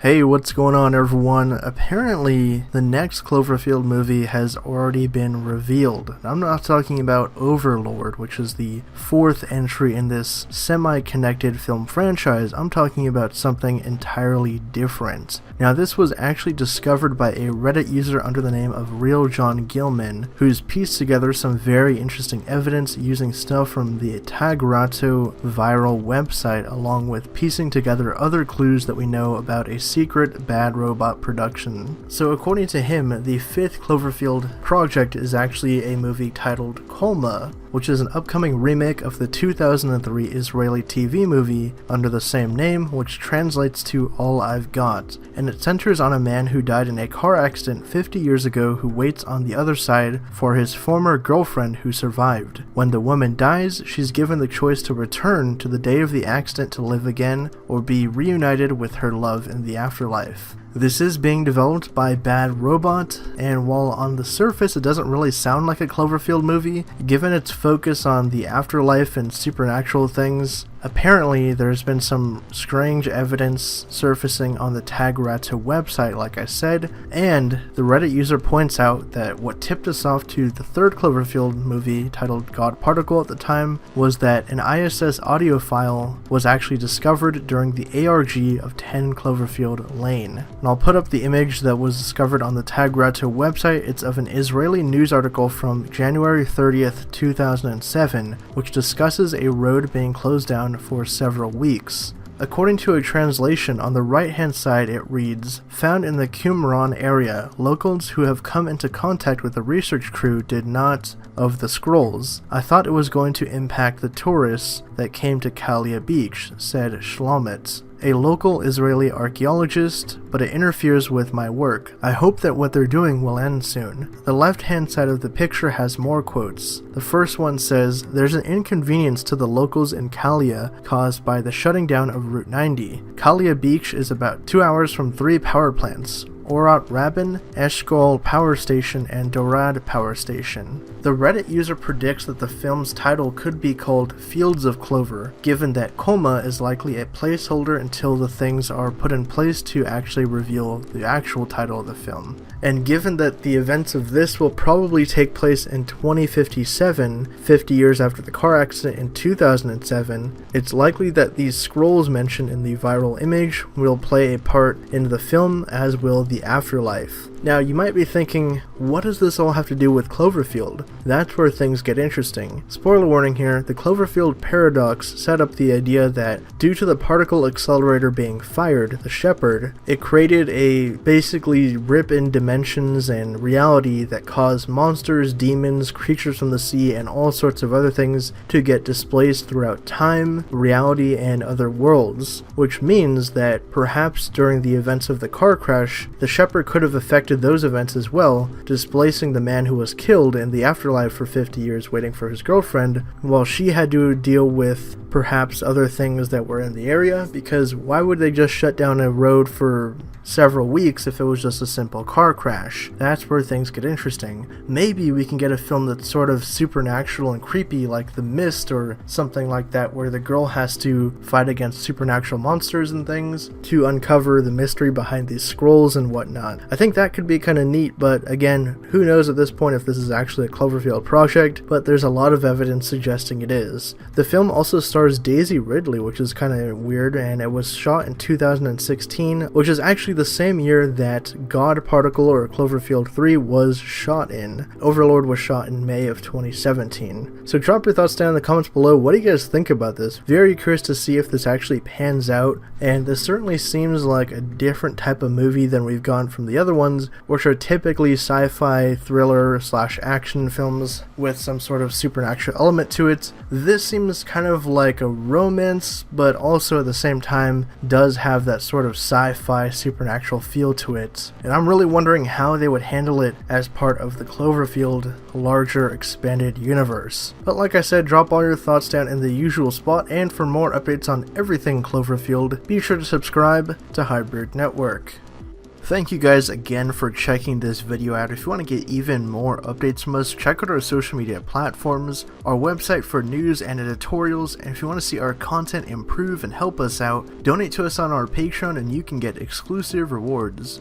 Hey, what's going on everyone? Apparently, the next Cloverfield movie has already been revealed. I'm not talking about Overlord, which is the fourth entry in this semi-connected film franchise. I'm talking about something entirely different. Now, this was actually discovered by a Reddit user under the name of Real John Gilman, who's pieced together some very interesting evidence using stuff from the Tagrato viral website, along with piecing together other clues that we know about a secret bad robot production. So according to him, the fifth Cloverfield project is actually a movie titled Coma, which is an upcoming remake of the 2003 Israeli TV movie under the same name, which translates to All I've Got, and it centers on a man who died in a car accident 50 years ago who waits on the other side for his former girlfriend who survived. When the woman dies, she's given the choice to return to the day of the accident to live again, or be reunited with her love in the afterlife. This is being developed by Bad Robot, and while on the surface it doesn't really sound like a Cloverfield movie, given its focus on the afterlife and supernatural things, apparently there's been some strange evidence surfacing on the Tagrato website, like I said, and the Reddit user points out that what tipped us off to the third Cloverfield movie, titled God Particle at the time, was that an ISS audio file was actually discovered during the ARG of 10 Cloverfield Lane. And I'll put up the image that was discovered on the Tagrato website. It's of an Israeli news article from January 30th, 2007, which discusses a road being closed down for several weeks. According to a translation, on the right-hand side it reads, "Found in the Qumran area, locals who have come into contact with the research crew did not of the scrolls. I thought it was going to impact the tourists that came to Kalia Beach," said Shlomit, a local Israeli archaeologist, "but it interferes with my work. I hope that what they're doing will end soon." The left-hand side of the picture has more quotes. The first one says, "There's an inconvenience to the locals in Kalia caused by the shutting down of Route 90. Kalia Beach is about 2 hours from 3 power plants. Orat Rabin, Eshkol Power Station, and Dorad Power Station." The Reddit user predicts that the film's title could be called Fields of Clover, given that Coma is likely a placeholder until the things are put in place to actually reveal the actual title of the film. And given that the events of this will probably take place in 2057, 50 years after the car accident in 2007, it's likely that these scrolls mentioned in the viral image will play a part in the film, as will the afterlife. Now, you might be thinking, what does this all have to do with Cloverfield? That's where things get interesting. Spoiler warning here, the Cloverfield Paradox set up the idea that due to the particle accelerator being fired, the Shepherd, it created a basically rip in dimensions and reality that caused monsters, demons, creatures from the sea, and all sorts of other things to get displaced throughout time, reality, and other worlds, which means that perhaps during the events of the car crash, the Shepherd could have affected those events as well, displacing the man who was killed in the afterlife for 50 years waiting for his girlfriend, while she had to deal with perhaps other things that were in the area, because why would they just shut down a road for several weeks if it was just a simple car crash? That's where things get interesting. Maybe we can get a film that's sort of supernatural and creepy, like The Mist or something like that, where the girl has to fight against supernatural monsters and things to uncover the mystery behind these scrolls and whatnot. I think that could be kind of neat, but again, who knows at this point if this is actually a Cloverfield project, but there's a lot of evidence suggesting it is. The film also stars Daisy Ridley, which is kind of weird, and it was shot in 2016, which is actually the same year that God Particle or Cloverfield 3 was shot in. Overlord was shot in May of 2017. So drop your thoughts down in the comments below. What do you guys think about this? Very curious to see if this actually pans out, and this certainly seems like a different type of movie than we've gone from the other ones, which are typically sci-fi thriller / action films with some sort of supernatural element to it. This seems kind of like a romance, but also at the same time does have that sort of sci-fi supernatural feel to it, and I'm really wondering how they would handle it as part of the Cloverfield larger expanded universe. But like I said, drop all your thoughts down in the usual spot, and for more updates on everything Cloverfield, be sure to subscribe to Hybrid Network. Thank you guys again for checking this video out. If you want to get even more updates from us, check out our social media platforms, our website for news and editorials, and if you want to see our content improve and help us out, donate to us on our Patreon and you can get exclusive rewards.